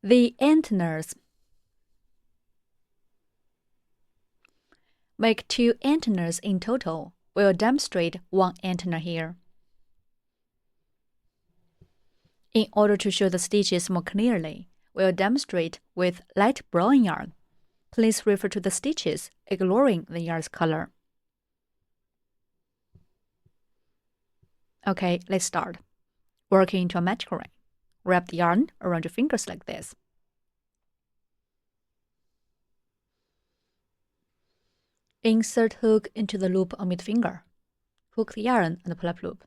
The antennas. Make 2 antennas in total. We'll demonstrate 1 antenna here. In order to show the stitches more clearly, we'll demonstrate with light brown yarn. Please refer to the stitches, ignoring the yarn's color. Okay, let's start. Work into a magic ring. Wrap the yarn around your fingers like this. Insert hook into the loop on mid-finger. Hook the yarn and pull up loop.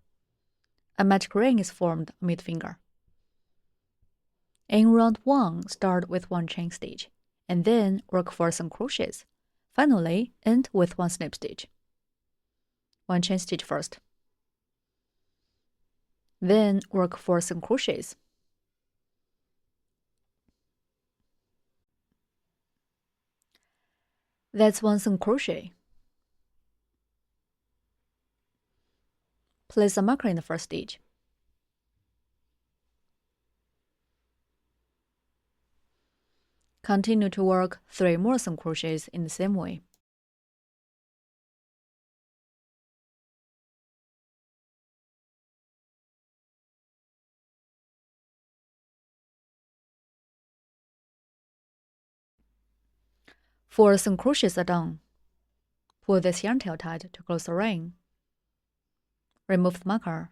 A magic ring is formed on mid-finger. In round 1, start with 1 chain stitch, and then work for some crochets. Finally, end with 1 slip stitch. 1 chain stitch first. Then work for some crochets. That's 1 single crochet. Place a marker in the first stitch. Continue to work 3 more single crochets in the same way. Four single crochets are done. Pull this yarn tail tight to close the ring. Remove the marker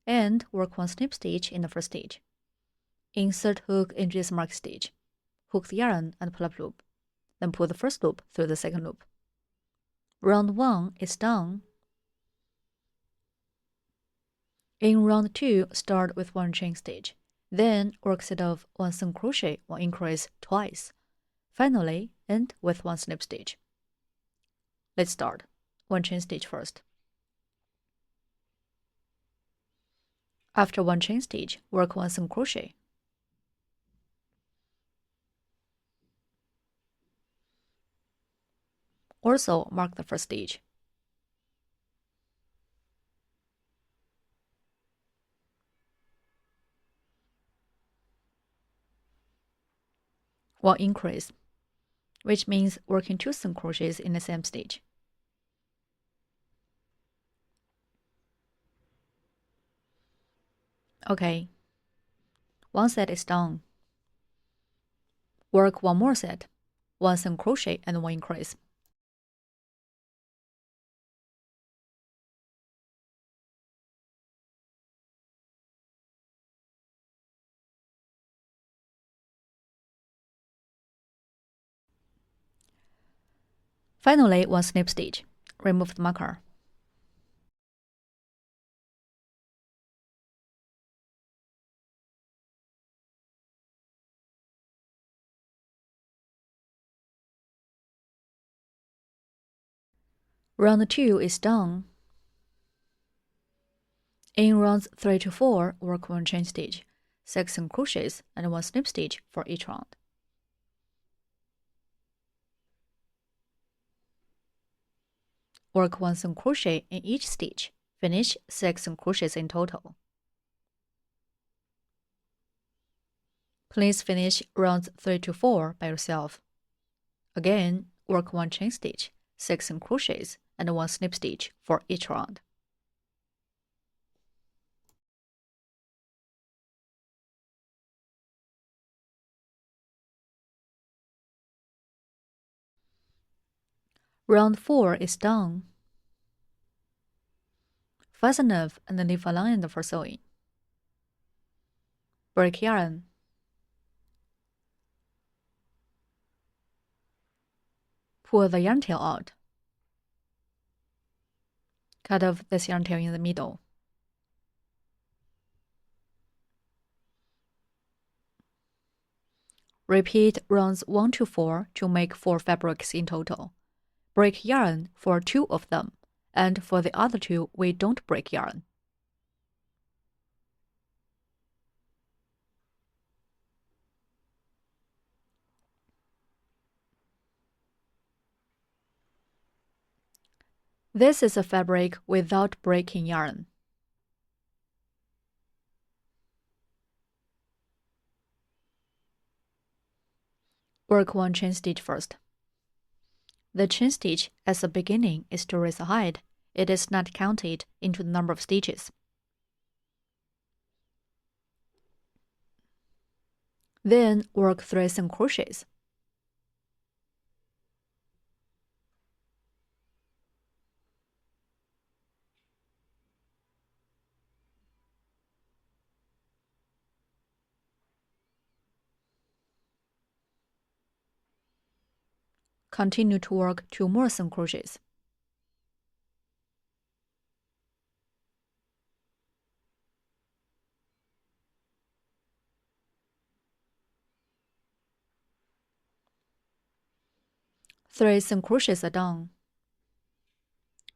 and work 1 slip stitch in the first stitch. Insert hook into this marked stitch. Hook the yarn and pull up loop. Then pull the first loop through the second loop. Round 1 is done. In round 2, start with 1 chain stitch. Then work set of 1 single crochet or increase twice. Finally, end with 1 slip stitch. Let's start. 1 chain stitch first. After 1 chain stitch, work 1 single crochet. Also mark the first stitch. One increase, which means working 2 single crochets in the same stitch. Okay, 1 set is done. Work 1 more set, 1 single crochet and 1 increase. Finally, 1 slip stitch. Remove the marker. Round 2 is done. In rounds 3 to 4, work 1 chain stitch, 6 single crochets, and 1 slip stitch for each round. Work 1 single crochet in each stitch. Finish 6 single crochets in total. Please finish rounds 3 to 4 by yourself. Again, work 1 chain stitch, 6 single crochets, and 1 slip stitch for each round. Round 4 is done. Fasten off and leave a line for sewing. Break yarn. Pull the yarn tail out. Cut off this yarn tail in the middle. Repeat rounds 1 to 4 to make 4 fabrics in total. Break yarn for 2 of them, and for the other 2, we don't break yarn. This is a fabric without breaking yarn. Work 1 chain stitch first. The chain stitch at the beginning is to raise the height. It is not counted into the number of stitches. Then work 3 single crochets. Continue to work 2 more single crochets. Three single crochets are done.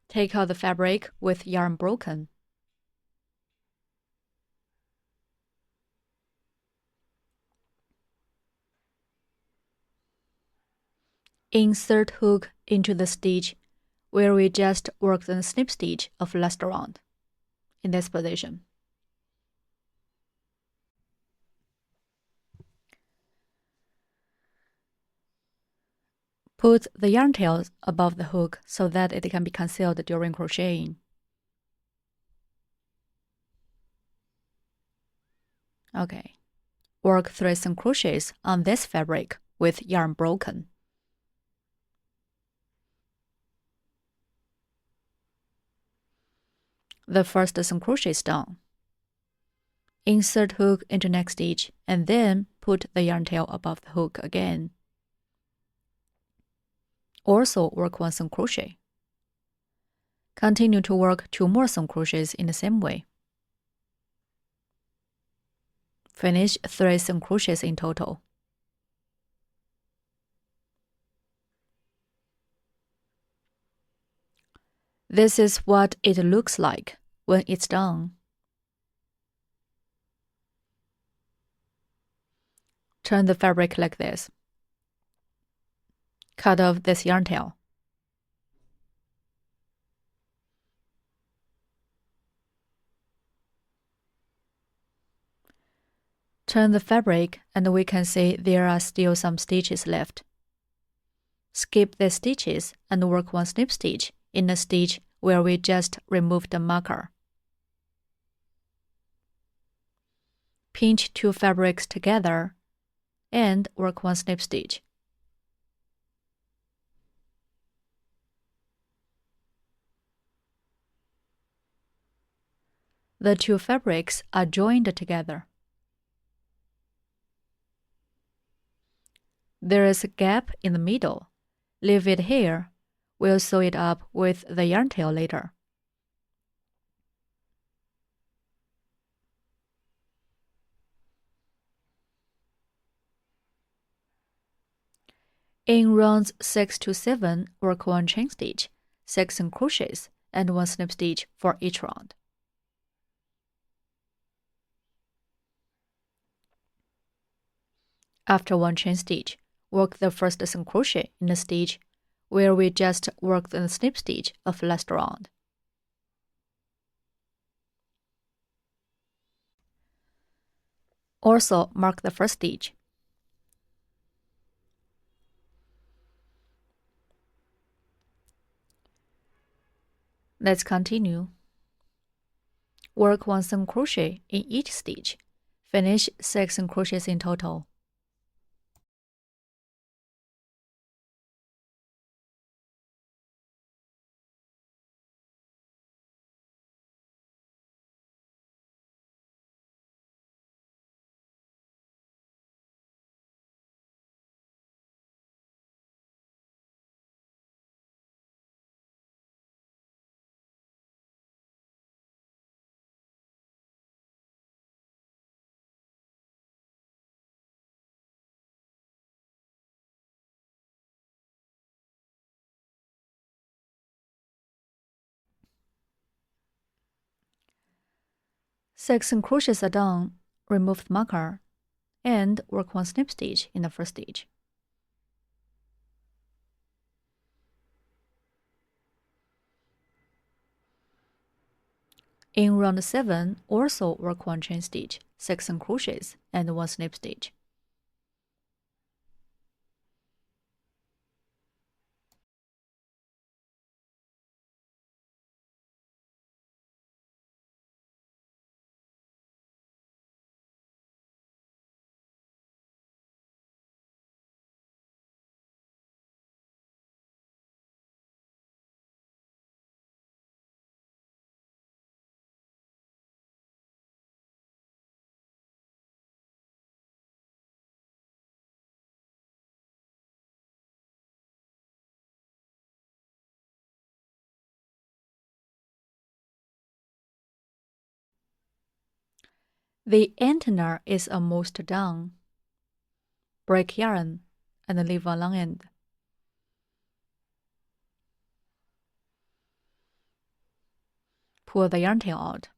Take out the fabric with yarn broken. Insert hook into the stitch where we just worked the snip stitch of last round, in this position. Put the yarn tail above the hook so that it can be concealed during crocheting. Okay. Work 3 single crochets on this fabric with yarn broken. The first single crochet is done. Insert hook into next stitch and then put the yarn tail above the hook again. Also work 1 single crochet. Continue to work 2 more single crochets in the same way. Finish 3 single crochets in total. This is what it looks like when it's done. Turn the fabric like this. Cut off this yarn tail. Turn the fabric and we can see there are still some stitches left. Skip the stitches and work 1 snip stitch in the stitch where we just removed the marker. Pinch 2 fabrics together and work 1 snip stitch. The 2 fabrics are joined together. There is a gap in the middle. Leave it here. We'll sew it up with the yarn tail later. In rounds 6 to 7, work 1 chain stitch, 6 single crochets, and 1 snip stitch for each round. After 1 chain stitch, work the first single crochet in the stitch where we just worked the snip stitch of last round. Also mark the first stitch. Let's continue. Work 1 single crochet in each stitch. Finish 6 single crochets in total. Six single crochets are done, remove the marker, and work 1 snip stitch in the first stitch. In round 7, also work 1 chain stitch, 6 single crochets, and 1 snip stitch. The antenna is almost done. Break yarn and leave a long end. Pull the yarn tail out.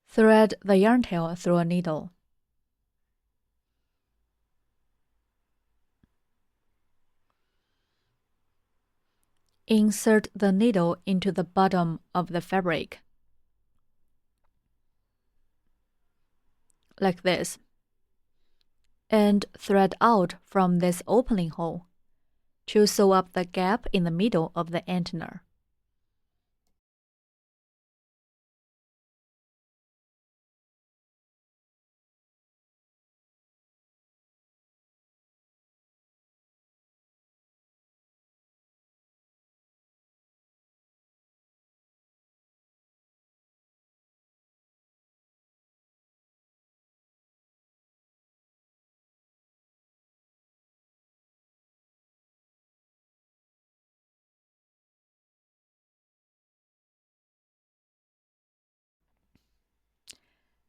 Thread the yarn tail through a needle. Insert the needle into the bottom of the fabric, like this, and thread out from this opening hole to sew up the gap in the middle of the antenna.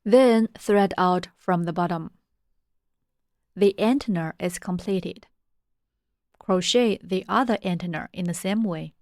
Then thread out from the bottom. The antenna is completed. Crochet the other antenna in the same way.